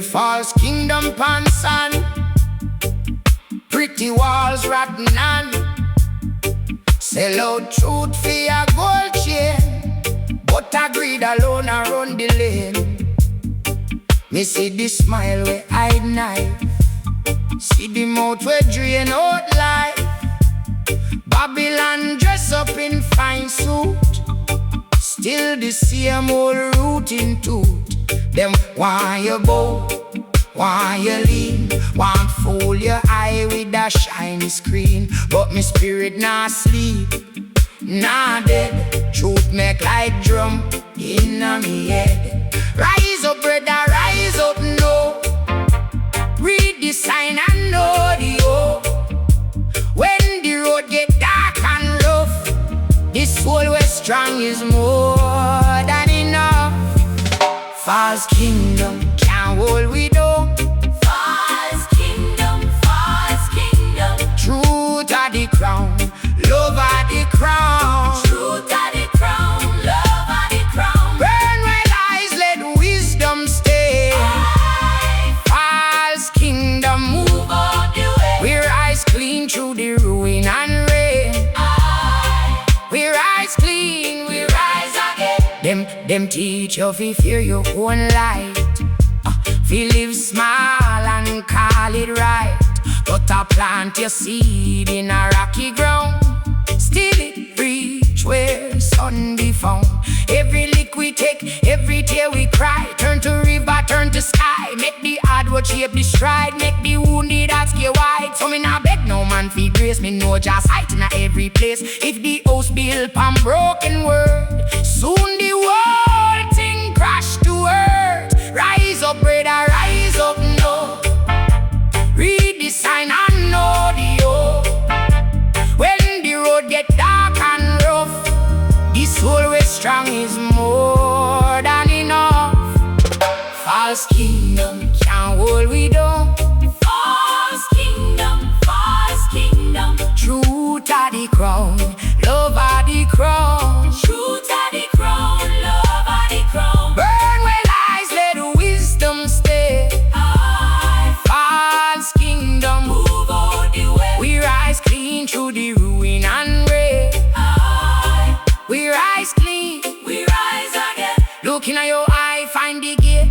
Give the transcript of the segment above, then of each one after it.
false kingdom pan sand. Pretty walls rotten and sell out truth for a gold chain, but a greed alone a run the lane. Me see the smile where hide knife, see the mouth where drain out life. Babylon dress up in fine suit, still the same old rooting tooth. Them want you bow, want you lean, want fool your eye with a shiny screen. But me spirit nah sleep, nah dead. Truth make like drum inna me head. Rise up brother, rise up no. Read the sign and know the hope. When the road get dark and rough, this soul where strong is more than enough. False kingdom can't hold we down. False kingdom, false kingdom. Truth are the crown, love are the crown. Truth are the crown, love are the crown. Burn where lies, let wisdom stay. False kingdom Move out the way. we rise clean through the ruin and rain. We rise clean, we rise again. Them teach you fi fear your own light, fi live small and call it right. But I plant your seed in a rocky ground, still it reach where sun be found. Every lick we take, every tear we cry, turn to river, turn to sky. Make the hard road shape the stride, make the wounded heart scare wide. So me nah beg no man fi grace, me know just sight in every place. If the house built on broken word, soon the whole thing crash to earth. Rise up brother, rise up no. Read the sign and know the hope. When the road get dark and rough, this soul where strong is more than enough. False kingdom can't hold we down. False kingdom, false kingdom. Truth are the crown, love are the crown. Truth are the crown, love are the crown. Burn where lies, let wisdom stay. False kingdom Move out the way. we rise clean through the ruin and rain. We rise clean, We rise again. looking at your eye, find the gate.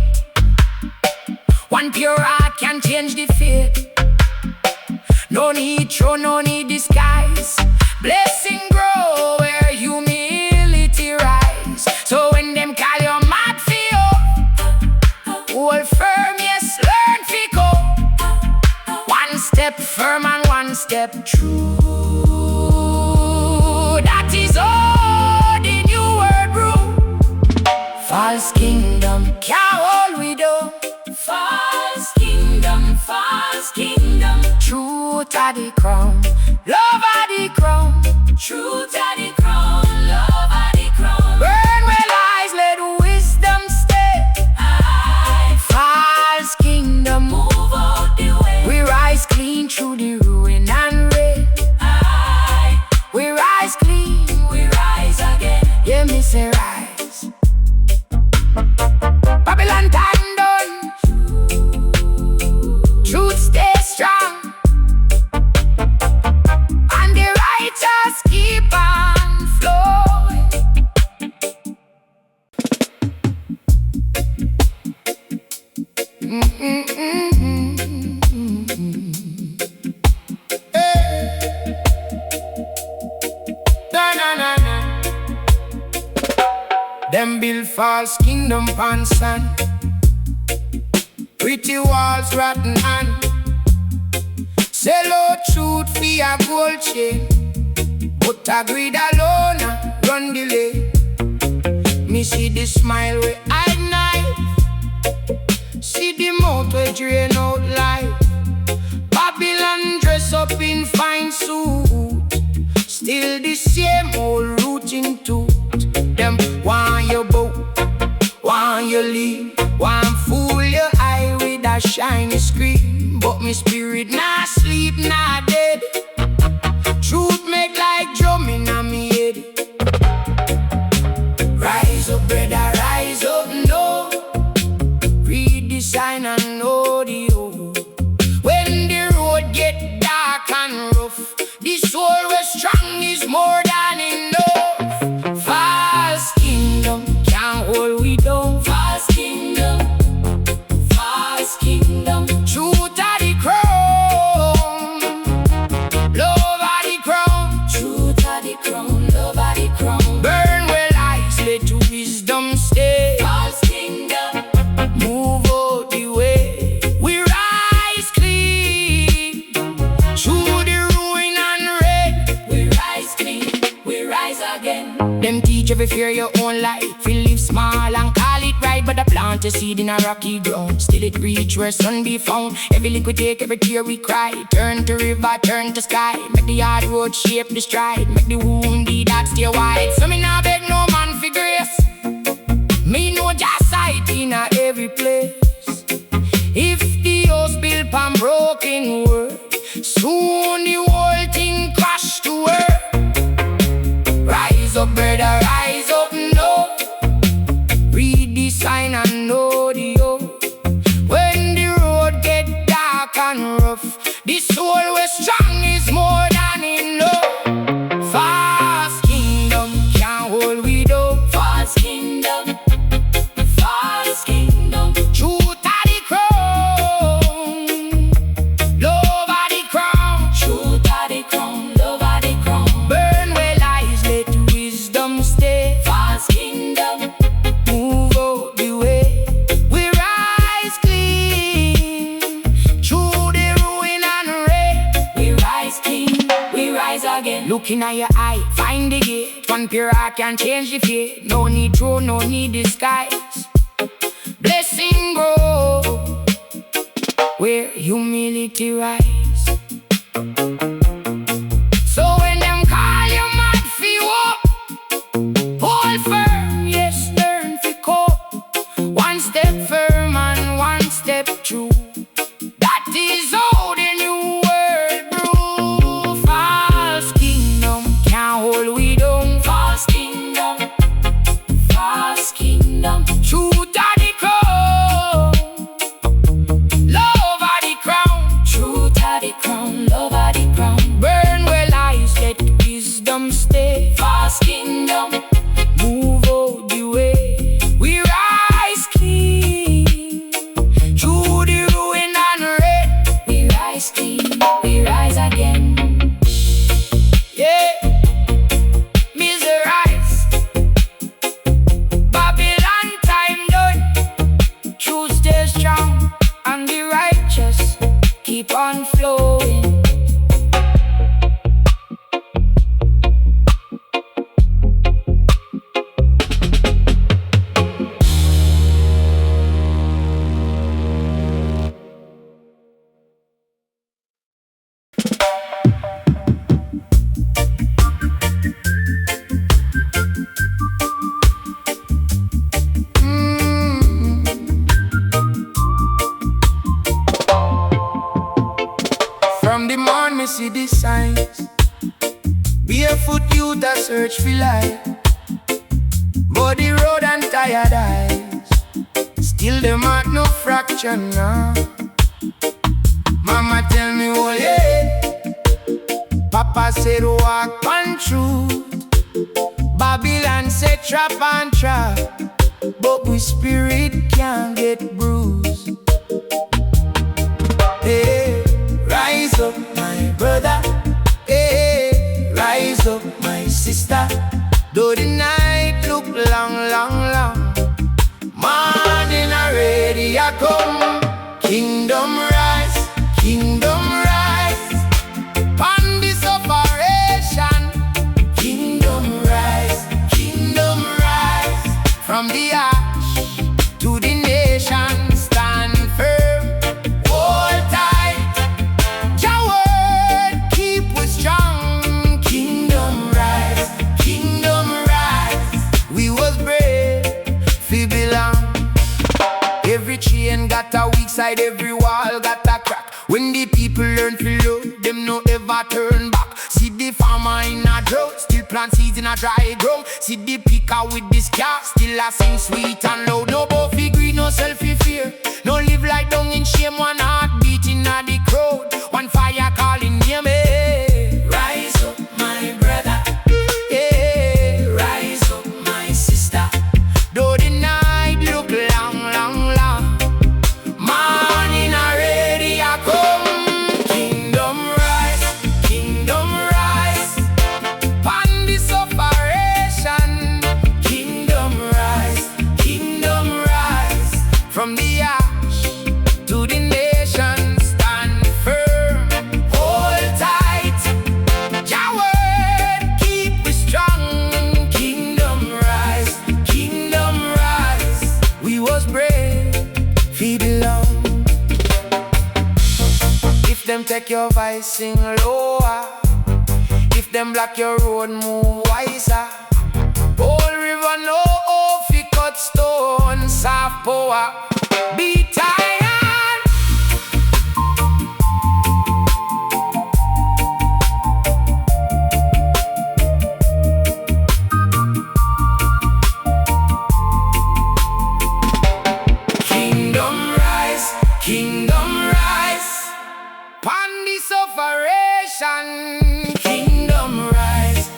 One pure heart can change the fate. No need show, no need disguise. Blessing grow where humility rise. So when them call you mad for hold firm, yes, learn fi go. One step firm and one step true. That is all the new word brew. False kingdom can't hold we down. False kingdom, false kingdom. Truth are the crown, love are the crown. Truth are the crown, love are the crown. Burn where lies, let wisdom stay. False kingdom Move out the way. we rise clean through the ruin and rain. We rise clean, We rise again. yeah me say rise. Babylon time done, truth stay strong, and the righteous keep on flowing. Na na na na. Them build false kingdom pan sand, pretty walls rotten and sell out truth for a gold chain, but a greed alone a run the lane. Me see the smile where hide knife, see the mouth where drain out life. Babylon dress up in fine suit, still the same old rooting tooth. Them want you bow, want you lean, want fool your eye with a shiny screen. But me spirit nah sleep, nah dead. Truth make like drum inna me head. Rise up brother, rise up no. Read this sign and know the hope. When the road get dark and rough, the soul was strong is more than enough. False kingdom can't hold we down. False kingdom, false kingdom. Truth of the crown, love of the crown. Truth of the crown, love of the crown. Burn where lies, let wisdom stay. False kingdom, Move out the way, we rise clean through the ruin and red. we rise clean, we rise again. Them teach you to fear your own life. You live small and call it right, but I plant a seed in a rocky ground. Still it reach where sun be found. Every liquid take, every tear we cry. Turn to river, turn to sky. Make the hard road shape the stride. Make the wounded that stay wide. So me nah beg no man for grace. Me know just sight in a every place. If the house built on broken word, soon the whole thing crash to earth. Rise up, brother, rise up, no. Read the sign and know the hope. When the road get dark and rough, the soul was strong is more than enough. False kingdom can't hold we down. False kingdom, false kingdom. Truth of the crown, love of the crown. Truth of the crown, love of the crown. Burn where lies, let wisdom stay. False kingdom, Move out the way, we rise clean through the ruin and red. we rise clean, we rise again. Looking at your eye, find the gate. One pure heart can change the fate. No need throne, no need disguise. Blessing grow where humility rise. So when them call you mad fi walk, hold firm, yes, learn fi cope. One step firm and one step true. That is how the new world brew. False kingdom can't hold we down. False kingdom, false kingdom. Truth of the crown, love of the crown. Truth of the crown, love of the crown. Burn where lies, let wisdom stay. False kingdom, Move out the way, we rise clean through the ruin and red. we rise clean, we rise again. Yeah, rise. Babylon time done. Truth stay strong and the righteous keep on flowing. From the morn me see the signs. Barefoot youth a search for life, but the road and tired eyes. Still them heart no fraction now. Mama tell me hold your head. Papa said walk on truth. Babylon said trap and trap, but we spirit can't get bruised. Hey, rise up my brother. Hey, rise up my sister. Though the night look long, long, long, morning already I come. Kingdom rise, kingdom rise. On this operation, kingdom rise, kingdom rise. From the ash to the nation, stand firm, hold tight. Your word keep us strong. Kingdom rise, kingdom rise. We was brave, we belong. Every chain got a weak side, every wall got a crack. When the people learn to love, them no ever turn back. See the farmer in a drought, still plant seeds in a dry ground. See the picker with this car, still a sing sweet and loud. No both green, no selfie fear, no live If them take your voice, sing lower. If them block your road, move wiser. Old river no off, he cut stone, soft power. Be tired. Kingdom rise, Pandi Sufferation. Kingdom rise,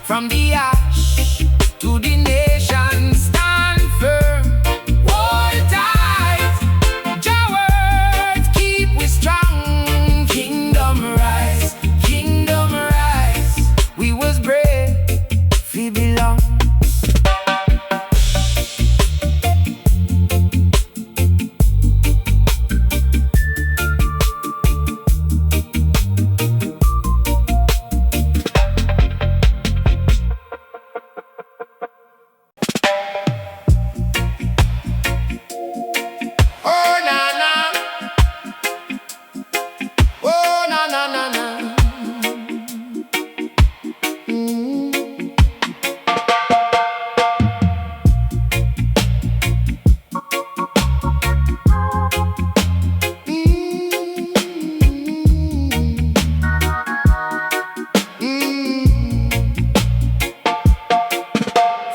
from the ash to the nation. Stand firm, hold tight. Your words keep we strong. Kingdom rise, we was brave, we belong.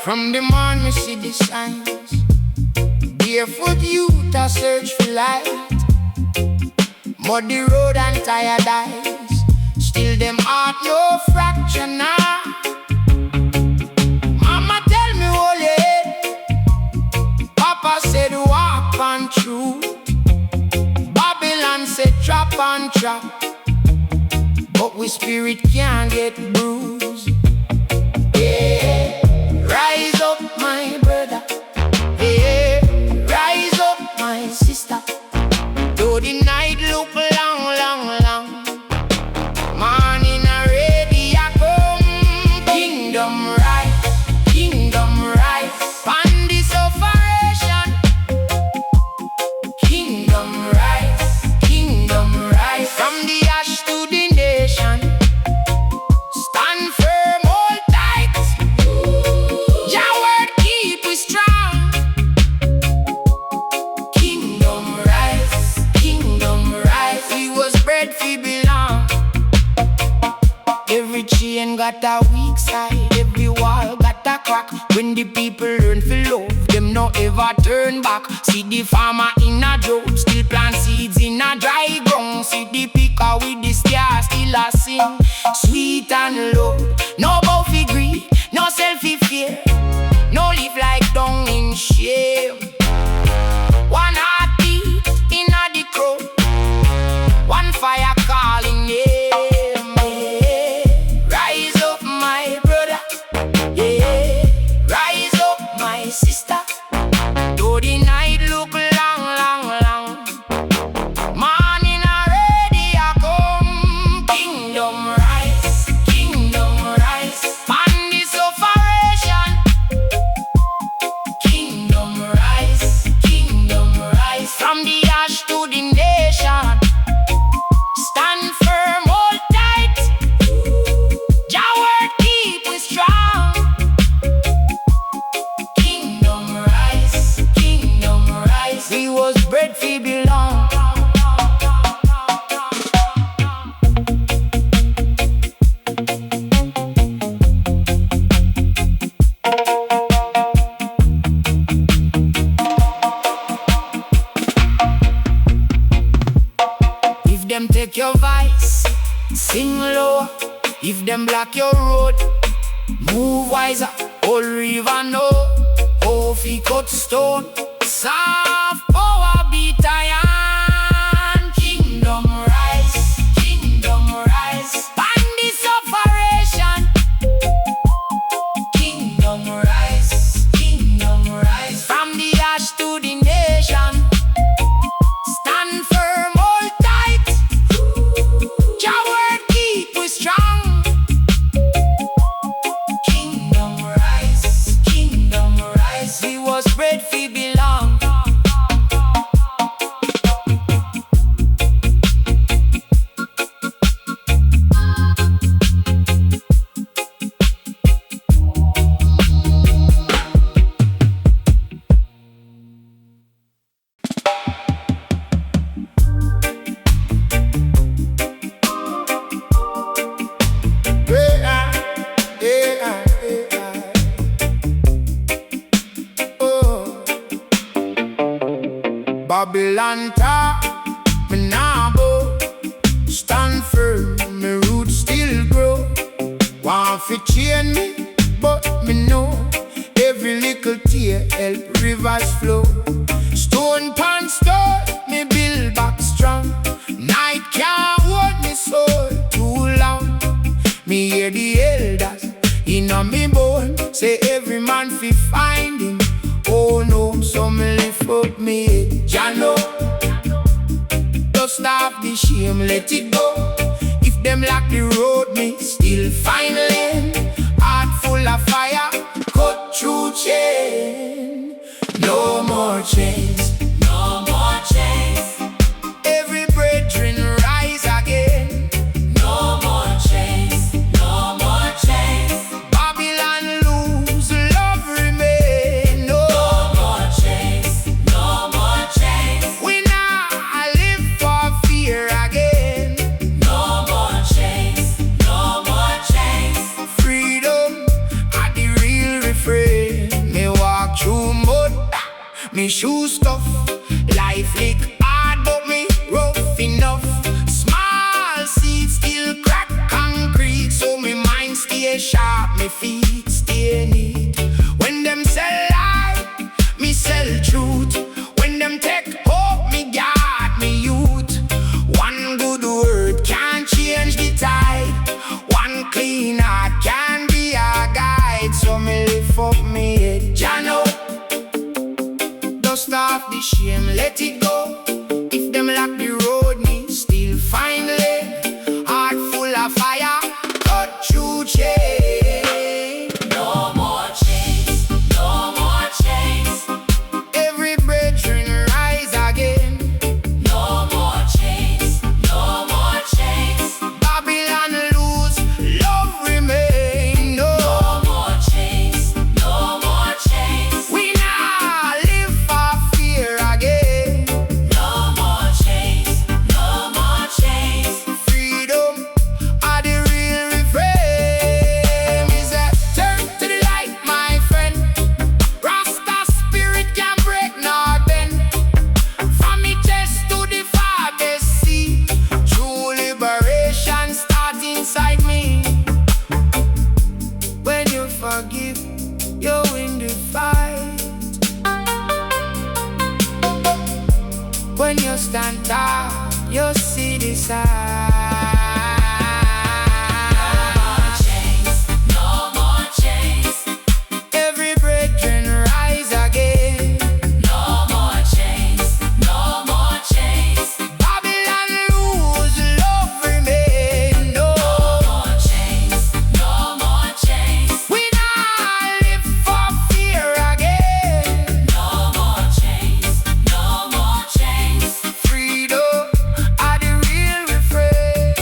From the morning, we see the signs. Barefoot youth a search for light. Muddy road and tired eyes. Still them heart no fracture now. Mama tell me hold your head. Papa said walk on truth. Babylon said trap on trap. But we spirit can't get bruised. Yeah. Rise up, my brother. Yeah, rise up, my sister. Though the night look long, long, long, morning already I come. Kingdom rise, Pandi Sufferation. Kingdom rise, from the ash to the nation. Stand firm, hold tight. Your word keep we strong. Kingdom rise, we was bred we belong. Every chain got a weak side, every wall got a crack. When the people learn to love, them no ever turn back. See the farmer in a drought, still plant seeds in a dry ground. See the picker with the stars, still a sing sweet and low. No bow fi greed, no selfie fear. No live like dung in shame. One heartbeat in a the crowd, one fire calling name. Yeah. Rise up, my brother. Yeah. Rise up, my sister. Though the night look long, long, long, morning already I come. Kingdom rise, Pandi Sufferation. Kingdom rise, from the ash to the nation. Stand firm, hold tight. Your word keep we strong. Kingdom rise, we was bred we belong. If them take your voice, sing low. If them block your road, move wiser. Old river no, oh fi cut stone. Soft power beat iron. Kingdom rise, Pandi Sufferation. Kingdom rise, from the ash to the nation. Stand firm, hold tight. Your word keep we strong. Kingdom rise, we was bred we belong. Babylon talk, me nah bow. Stand firm, me roots still grow. Want fi chain me, but me know every little tear help rivers flow. Stone pan stone, me build back strong. Night can't hold me soul too long. Me hear the elders inna me bone say every man fi find him. Oh no, so me lift up me head, Jah know. Just stop the shame, let it go. If them lock the road, me still find lane. Heart full of fire, cut through chain. No more chains, No more chains. every brethren rise again. No more chains. No more chains. Babylon lose, love remain. No, No more chains. No more chains. we not live for fear again. No more chains. No more chains. Freedom are the real refrain. Me walk through mud, me shoes tough. Life lick hard but me rough enough. Small seeds still crack concrete, so me mind stay sharp, me feet stay neat. When them sell lie, me sell truth. When them take hope, me guard me youth. One good word can change the tide. One clean heart can be a guide. So me lift up me head, Jah know. Dust off the shame, let it go. If them lock the road, me still find lane. Heart full of fire, cut through chain. No more chains. No more chains. Every brethren rise again. No more chains. No more chains. Babylon lose, love remain. No, No more chains. No more chains. we not live for fear again. No more chains. No more chains. Freedom are the real refrain. Is that turn to the light, my friend. Rasta spirit can't break nor bend. From me chest to the farthest sea, true liberation starts inside me. When you forgive, you win the fight. When you stand tall, you see the Chains. No more chains. Every brethren rise again. No more chains. No more chains. Babylon lose, love remain. No, No more chains. No more chains. we not live for fear again. No more chains. No more chains. Freedom are the real refrain.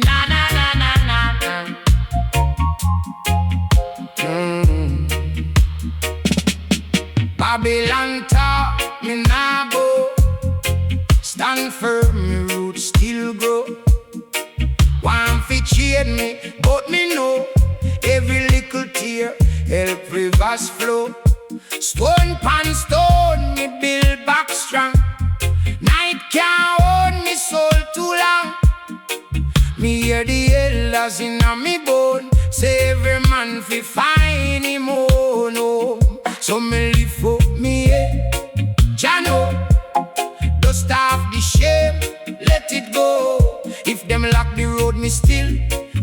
Na na na na na na. Babylon talk, me nah bow. Stand firm, me roots still grow. Want fi chain me, but me know every little tear help rivers flow. Stone pan stone, me build back strong. Night can't hold me soul too long. Me hear the elders inna me bone say every man fi find him own home. So me lift up me head, Jah know. Dust off the shame, let it go. If them lock the road, me still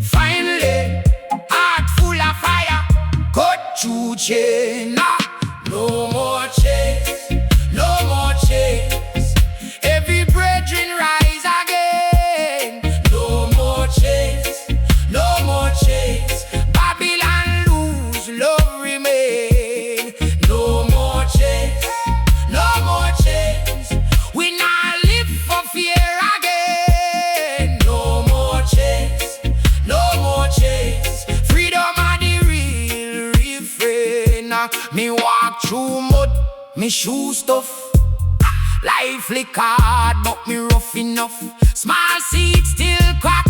find lane. Heart full of fire, cut through chain. No more chains, no more chains. Every brethren rise again. No more chains, no more chains. Babylon lose, love remain. No more chains, no more chains. We not live for fear again. No more through mud, me shoe stuff. Life lick hard, but me rough enough. Small seeds still crack,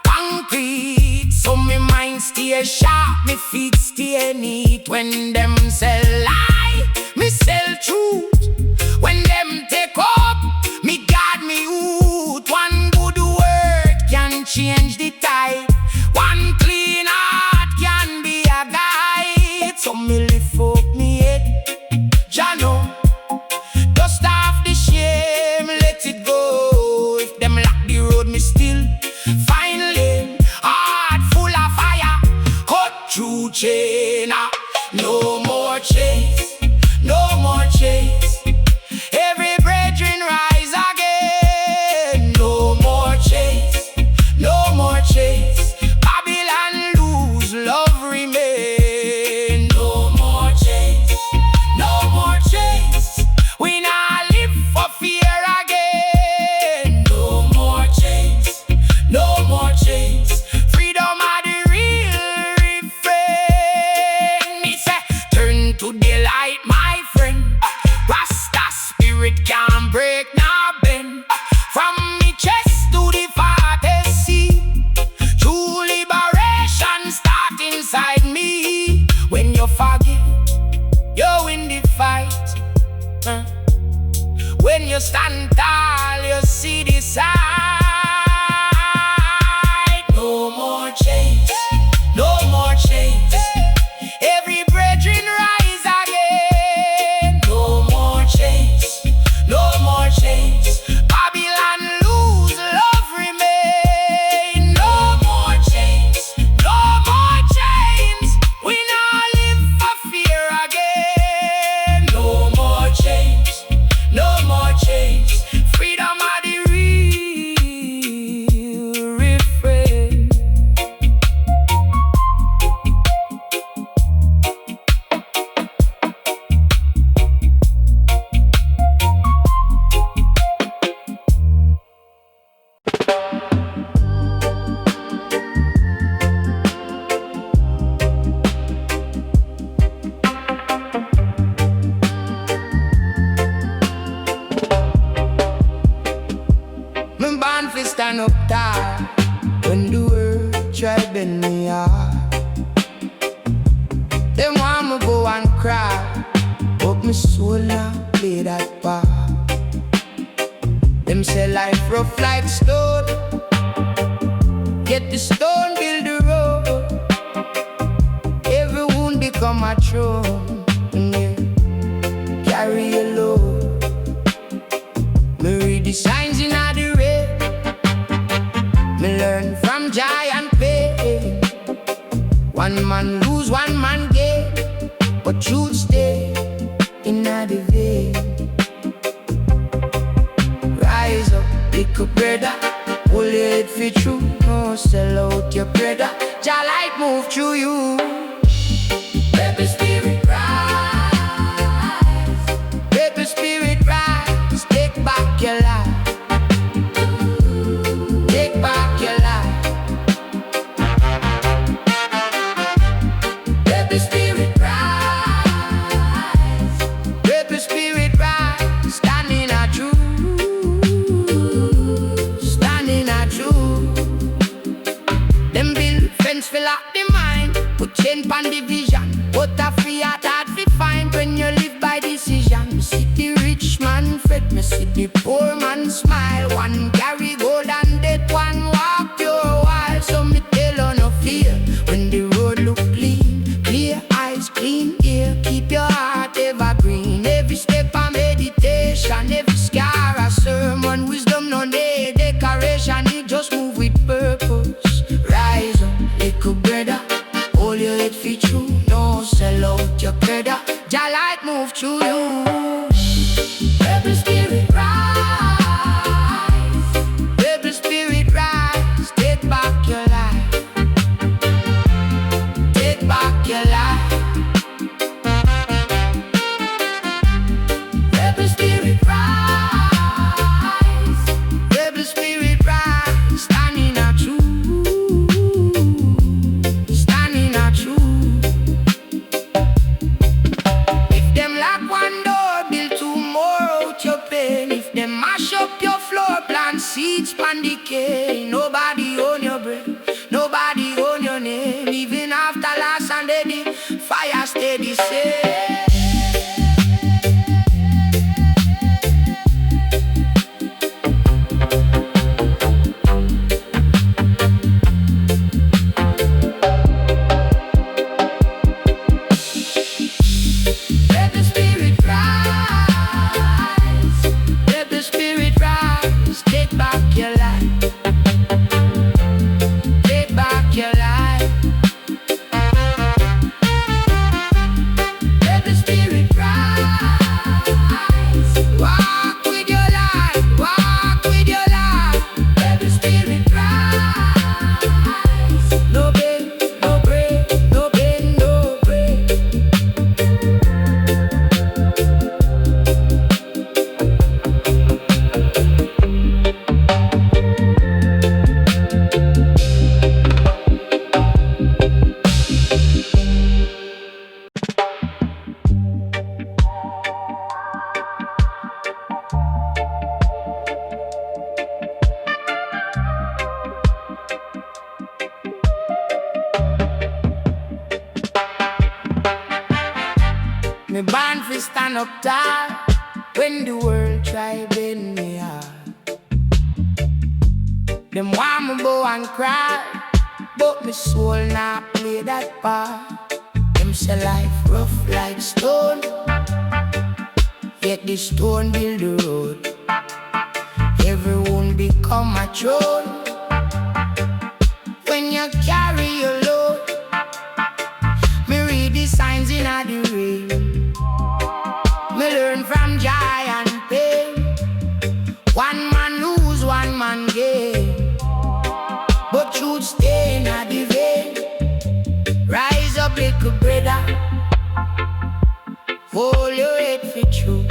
concrete. So me mind stay sharp, me feet stay neat. When them sell lie, me sell truth. When them take up, me guard me youth. One good word can change the tide. One clean heart can be a guide. So me lift up me head, Jano. Dust off the shame, let it go. If them lock the road, me still find lane. Heart full of fire, cut through chain. No more chase, no more chase. Every brethren rise again. No more chase, no more chase. Babylon lose, love remain. No more chase, no more chase. We not live for fear again. No more chase, no more chase. Freedom are the real refrain. Me say, turn to the light, my friend. Rasta spirit can't break nor bend. From me chest to the farthest sea, true liberation start inside me. When you forgive, you win the fight. When you stand tall, you see the side. No more change, no more change. Every brethren rise again. No more change, no more change. Babylon lose, love remain. No more change, no more chains. We now live for fear again. No more change, no more change. Freedom are the real refrain. Me born fi stand up tall when the world try bend me hard. Them want me go and cry, but me soul now play that part. Them say life rough like stone, get the stone, build the road. Every wound become a throne, yeah. Carry a load. Me read the signs in the rain. Me learn from giant pain. One man lose, one man gain, but truth stay in the vein. Rise up, little brother, pull your head for true. No sell out your brother, Jah light move through you. Rebel spirit rise, rebel spirit rise. Take back your life, take back your life. Rebel spirit rise, rebel spirit rise. Standing a truth, standing a truth. Them build fence fill up the mind, put chain pan the vision. What a free heart hard fi find when you live by decision. Me see the rich man fret, me see the poor man smile. One carry gold and death, one walk pure wild. So me tell on no fear when the road look clean. Clear eyes, clean ear, keep your heart evergreen. Every step a meditation, every scar a sermon. Wisdom no need decoration, it just move with purpose. Rise up, little brother, hold your head for true. No sell out your brother, Jah light move through you. Rebel spirit rise, rebel spirit Me born fi stand up tall when the world try bend me hard. Them want me bow and cry, but me soul not play that part. Them say life rough like stone, yet the stone build the road. Everyone become a throne when you carry your load. Me read the signs in the rain, me learn from joy and pain. One man lose, one man gain, but truth stay in the vein. Rise up like a brother, hold your head for true.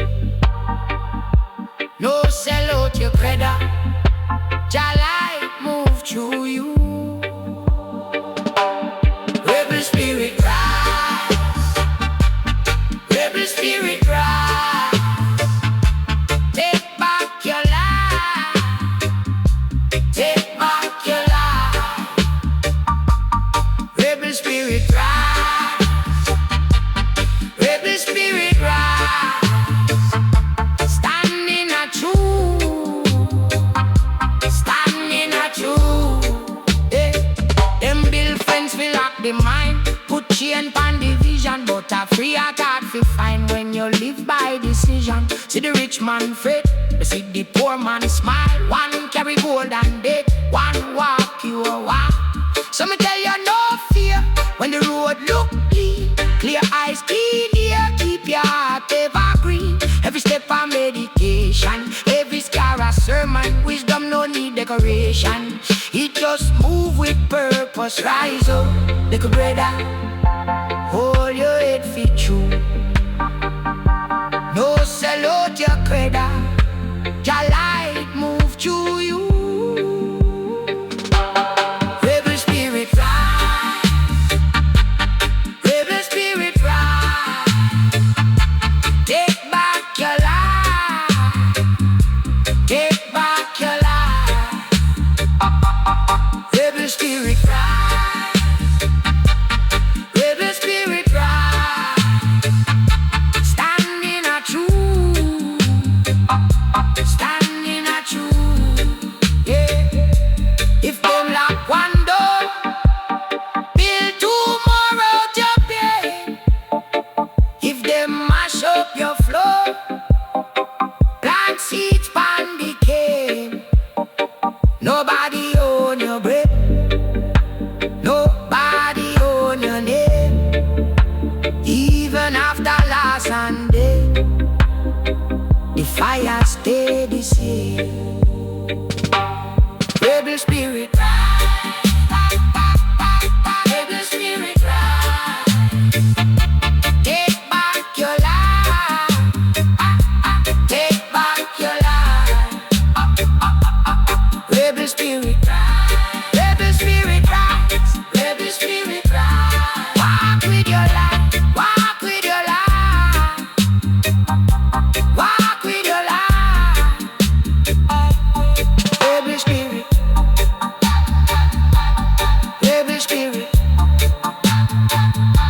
No sell out your credit, your light move through you. Rebel spirit rise, rebel spirit rise. Take back your life, take back your life. Rebel spirit rise, rebel spirit rise. Standing a true, standing a true. Them build fence fi lock the mind, put chain pan the vision, but a free heart hard fi find when you live by decision. See the rich man fret, see the poor man smile. One carry gold and debt, one walk you a walk. So me tell you no fear when the road look clean. Clear eyes, clean ear, keep your heart evergreen. Every step a meditation, every scar a sermon. Wisdom no need decoration, it just move with purpose. Rise up like a brother, hold your head fit true. No sell out your credit, your light move through you. Rebel spirit rise, rebel spirit rise. Take back your life, take back your life. Rebel spirit rise, rebel spirit rise. Standing a true, standing a true. Yeah. If them lock one door, build two more out your bed. If them mash up your floor, plant seeds pan the cane. Nobody own your breath, nobody own your name. Even after last Sunday, the fire stay the same. Rebel spirit rise, rebel spirit rise. Take back your life, take back your life. Rebel spirit rise, rebel spirit rise, rebel spirit rise. Walk with your life, walk with your life, walk with your life. Rebel spirit, rebel spirit.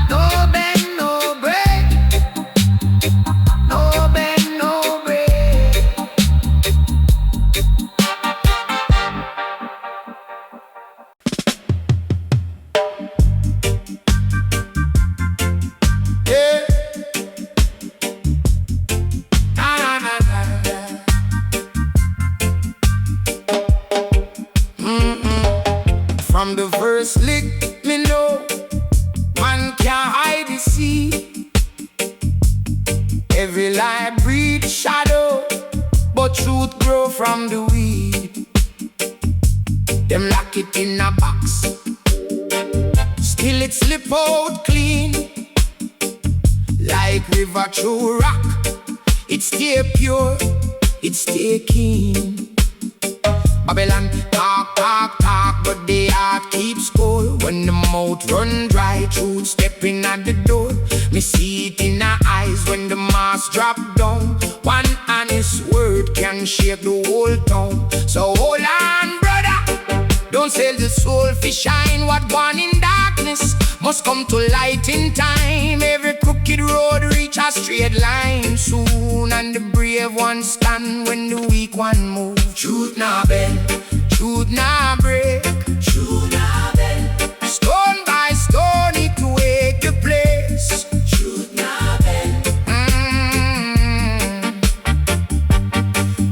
No bend, no break, no bend, no break. Yeah. Na, na, na, na, na. From the first lick, me know man can't hide the sea. Every lie breeds shadow, but truth grow from the weed. Them lock it in a box, still it slip out clean. Like river through rock, it stay pure, it stay keen. Babylon talk, talk, talk, but the heart keeps score. When the mouth run dry, truth stepping at the door. Me see it in her eyes when the mask drop down. One honest word can shake the whole town. So hold on, brother, don't sell the soul for shine. What one in darkness darkness must come to light in time. Every crooked road reach a straight line soon, and the brave one stand when the weak one move. Truth nah bend, truth nah break, Truth nah bend, stone by stone it wake the place. truth nah bend,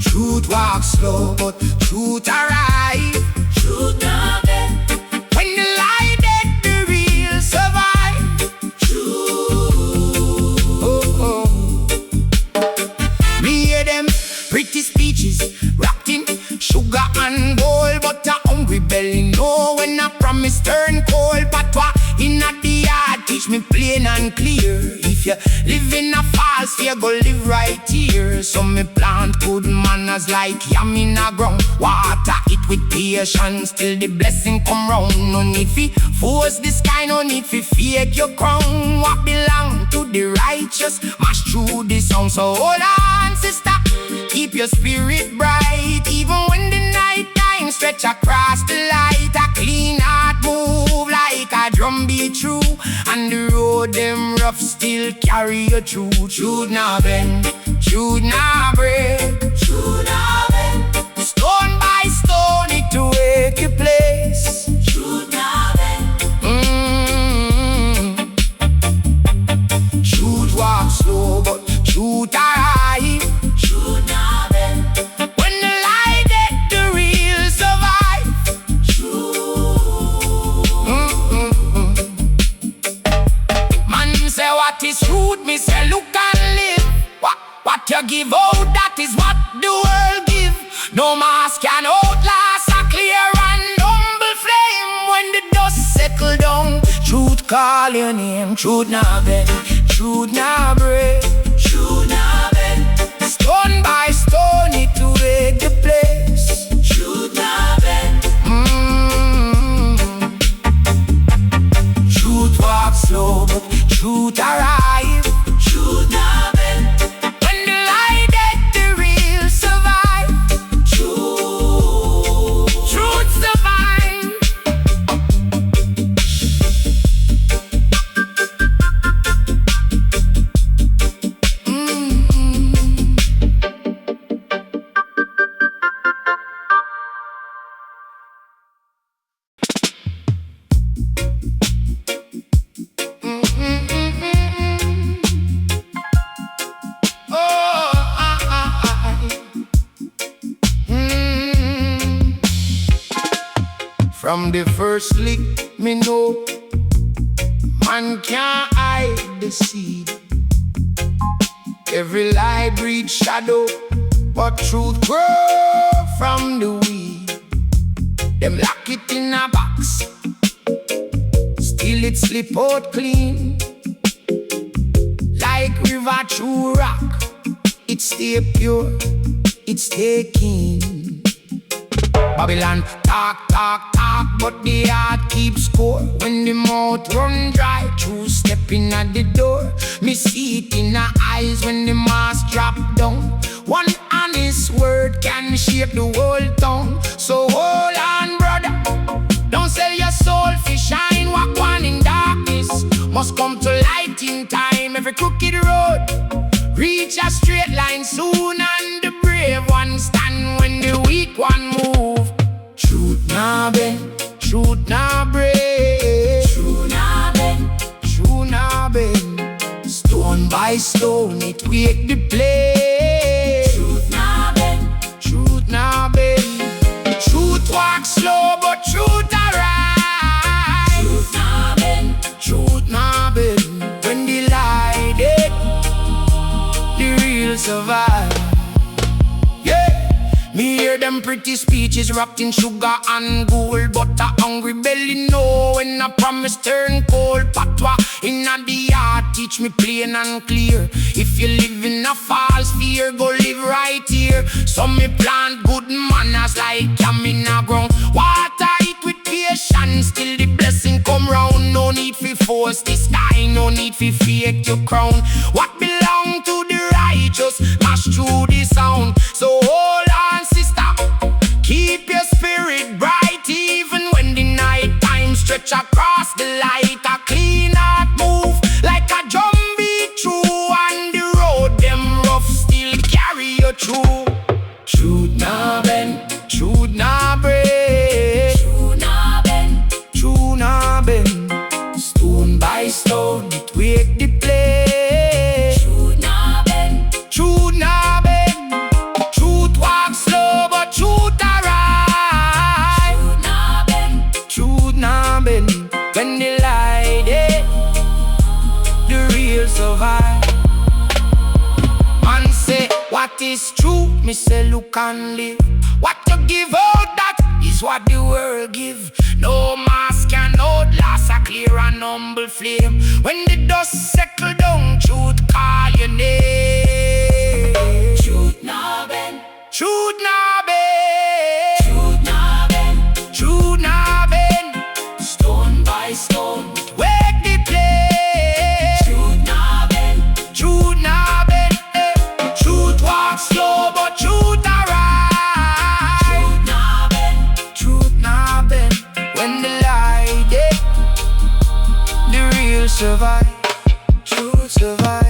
Truth walk slow, but truth arrive. truth nah bend, When the lie dead, the real survive. truth. Oh, oh. Me hear them pretty speeches wrapped in sugar and gold, but a hungry belly know when I promise turn cold. Patois in the yard teach me plain and clear. If you live in a false fear, go live right here. So me plant good manners like yam in a ground. Water it with patience till the blessing come round. No need fi force this kind, no need fi fake your crown. What belong to the righteous mash through the sound. So hold on, sister, keep your spirit bright. Even when the night time stretch across the light, a clean heart move like a drum beat through, and the road them rough still carry you through. Truth nah bend, truth nah break, Truth nah bend, stone by stone it to wake your place. truth nah bend, Truth walk slow, but truth arrive. truth nah bend, When the lie dead, the real survive. truth. Man say what is truth, me say look and live. What you give out, that is what the world give. No mask can outlast a clear and humble flame. When the dust settle down, truth call your name. Truth nah bend, truth nah break, Truth nah bend, stone by stone it to wake the place. truth nah bend, Truth walk slow, but truth arrive. truth nah bend, When the lie dead, the real survive. truth. Truth survive. From the first lick, me know man can't hide the seed. Every lie breeds shadow, but truth grow from the weed. Them lock it in a box, still it slip out clean. Like river through rock, it stay pure, it stay keen. Babylon talk, talk, talk, but the heart keeps score. When the mouth run dry, true stepping at the door. Me see it in her eyes when the mask drop down. One honest word can shape the whole town. So hold on, brother, don't sell your soul for shine. Walk one in darkness must come to light in time. Every crooked road reach a straight line soon, and the brave one stand when the weak one move. Truth nah bend, truth nah break, Truth nah bend, truth nah bend. Stone by stone it wake the place. truth nah bend, Truth nah bend, truth walk slow but truth arrive. truth nah bend, Truth nah bend. When the lie dead, the real survive. Yeah, me hear them pretty speeches wrapped in sugar and gold, but a hungry belly know when a promise turn cold. Patois in the yard teach me plain and clear. If you live in a false fear, go live right here. So me plant good manners like yam in a ground. Water it with patience till the blessing come round. No need for force the sky, no need for fake your crown. What belong to the righteous mash through the sound. So hold on, sister, keep your spirit bright. Even when the night time stretch across the light, When the light dead, the real survive. Man say, what is true? Me say, look and live. What you give out, that is what the world give. No mask can outlast a clear and humble flame. When the dust settle down, truth call your name. Truth nah bend. Truth nah bend. Truth nah bend. Truth nah bend. Stone by stone. Wake the place. Truth nah bend. Truth nah bend. Truth walk slow, but truth arise. Truth nah bend. Truth nah bend. When the light dead, the real survive. Truth survive.